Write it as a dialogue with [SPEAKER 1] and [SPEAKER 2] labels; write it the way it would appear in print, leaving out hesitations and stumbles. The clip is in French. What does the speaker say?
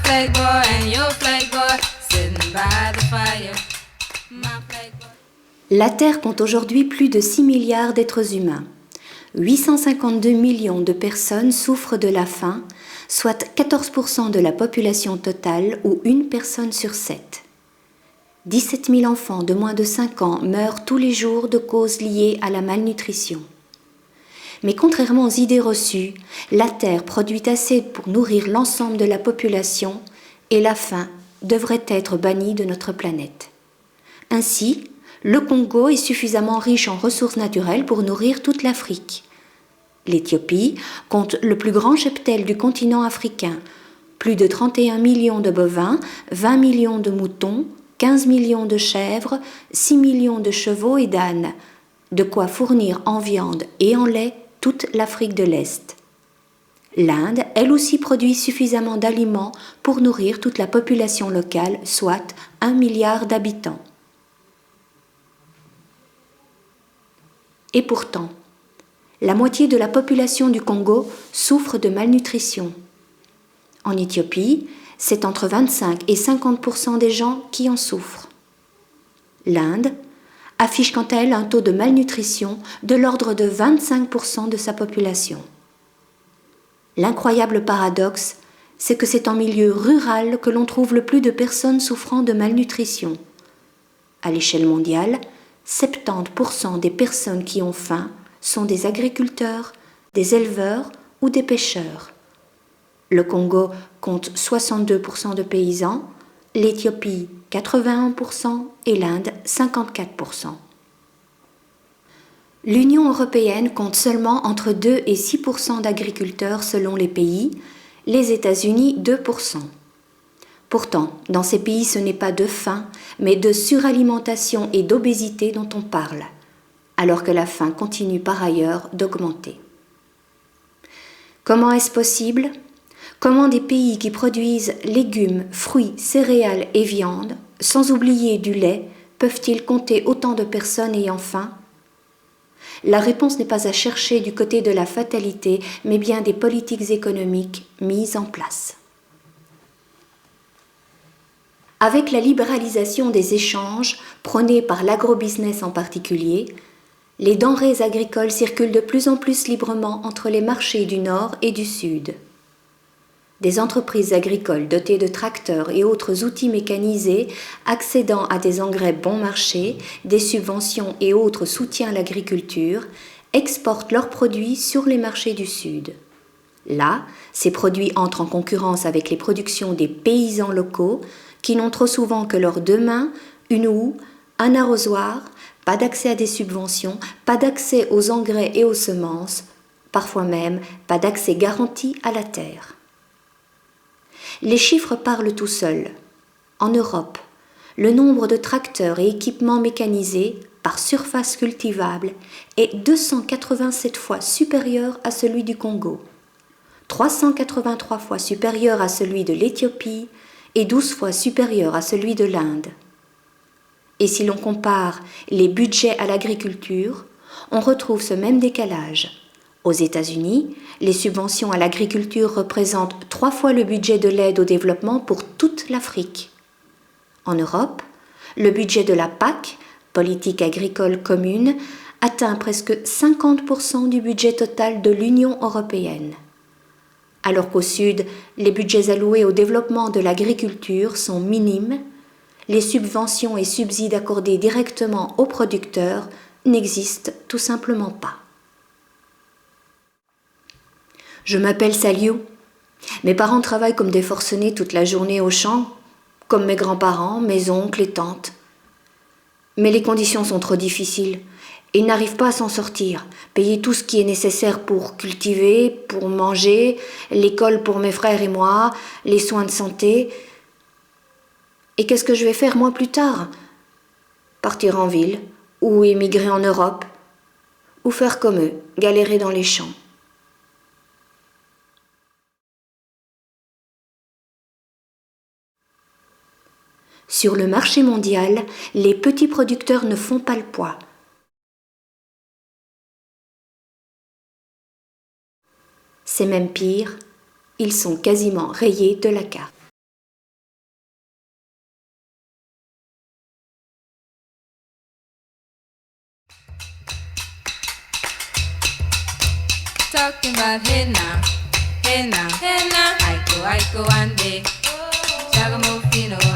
[SPEAKER 1] flag boy and your flag boy sitting by the fire. My flag boy.
[SPEAKER 2] La Terre compte aujourd'hui plus de 6 milliards d'êtres humains. 852 millions de personnes souffrent de la faim, soit 14% de la population totale ou une personne sur 7. 17 000 enfants de moins de 5 ans meurent tous les jours de causes liées à la malnutrition. Mais contrairement aux idées reçues, la Terre produit assez pour nourrir l'ensemble de la population et la faim devrait être bannie de notre planète. Ainsi, le Congo est suffisamment riche en ressources naturelles pour nourrir toute l'Afrique. L'Éthiopie compte le plus grand cheptel du continent africain, plus de 31 millions de bovins, 20 millions de moutons, 15 millions de chèvres, 6 millions de chevaux et d'ânes, de quoi fournir en viande et en lait toute l'Afrique de l'Est. L'Inde, elle aussi, produit suffisamment d'aliments pour nourrir toute la population locale, soit 1 milliard d'habitants. Et pourtant, la moitié de la population du Congo souffre de malnutrition. En Éthiopie, c'est entre 25 et 50% des gens qui en souffrent. L'Inde affiche quant à elle un taux de malnutrition de l'ordre de 25% de sa population. L'incroyable paradoxe, c'est que c'est en milieu rural que l'on trouve le plus de personnes souffrant de malnutrition. À l'échelle mondiale, 70% des personnes qui ont faim sont des agriculteurs, des éleveurs ou des pêcheurs. Le Congo compte 62% de paysans, l'Éthiopie 81% et l'Inde 54%. L'Union européenne compte seulement entre 2 et 6% d'agriculteurs selon les pays, les États-Unis 2%. Pourtant, dans ces pays, ce n'est pas de faim, mais de suralimentation et d'obésité dont on parle, alors que la faim continue par ailleurs d'augmenter. Comment est-ce possible ? Comment des pays qui produisent légumes, fruits, céréales et viande, sans oublier du lait, peuvent-ils compter autant de personnes ayant faim ? La réponse n'est pas à chercher du côté de la fatalité, mais bien des politiques économiques mises en place. Avec la libéralisation des échanges, prônée par l'agrobusiness en particulier, les denrées agricoles circulent de plus en plus librement entre les marchés du Nord et du Sud. Des entreprises agricoles dotées de tracteurs et autres outils mécanisés, accédant à des engrais bon marché, des subventions et autres soutiens à l'agriculture, exportent leurs produits sur les marchés du Sud. Là, ces produits entrent en concurrence avec les productions des paysans locaux qui n'ont trop souvent que leurs 2 mains, une houe, un arrosoir, pas d'accès à des subventions, pas d'accès aux engrais et aux semences, parfois même pas d'accès garanti à la terre. Les chiffres parlent tout seuls. En Europe, le nombre de tracteurs et équipements mécanisés par surface cultivable est 287 fois supérieur à celui du Congo, 383 fois supérieur à celui de l'Éthiopie et 12 fois supérieur à celui de l'Inde. Et si l'on compare les budgets à l'agriculture, on retrouve ce même décalage. Aux États-Unis, les subventions à l'agriculture représentent 3 fois le budget de l'aide au développement pour toute l'Afrique. En Europe, le budget de la PAC, politique agricole commune, atteint presque 50% du budget total de l'Union européenne. Alors qu'au Sud, les budgets alloués au développement de l'agriculture sont minimes, les subventions et subsides accordés directement aux producteurs n'existent tout simplement pas. Je m'appelle Saliou. Mes parents travaillent comme des forcenés toute la journée au champ, comme mes grands-parents, mes oncles et tantes. Mais les conditions sont trop difficiles. Ils n'arrivent pas à s'en sortir, payer tout ce qui est nécessaire pour cultiver, pour manger, l'école pour mes frères et moi, les soins de santé. Et qu'est-ce que je vais faire moi plus tard ? Partir en ville, ou émigrer en Europe, ou faire comme eux, galérer dans les champs. Sur le marché mondial, les petits producteurs ne font pas le poids. C'est même pire, ils sont quasiment rayés de la carte.
[SPEAKER 1] talking about hey now, hey now, hey now. I go one day. Shagamofino.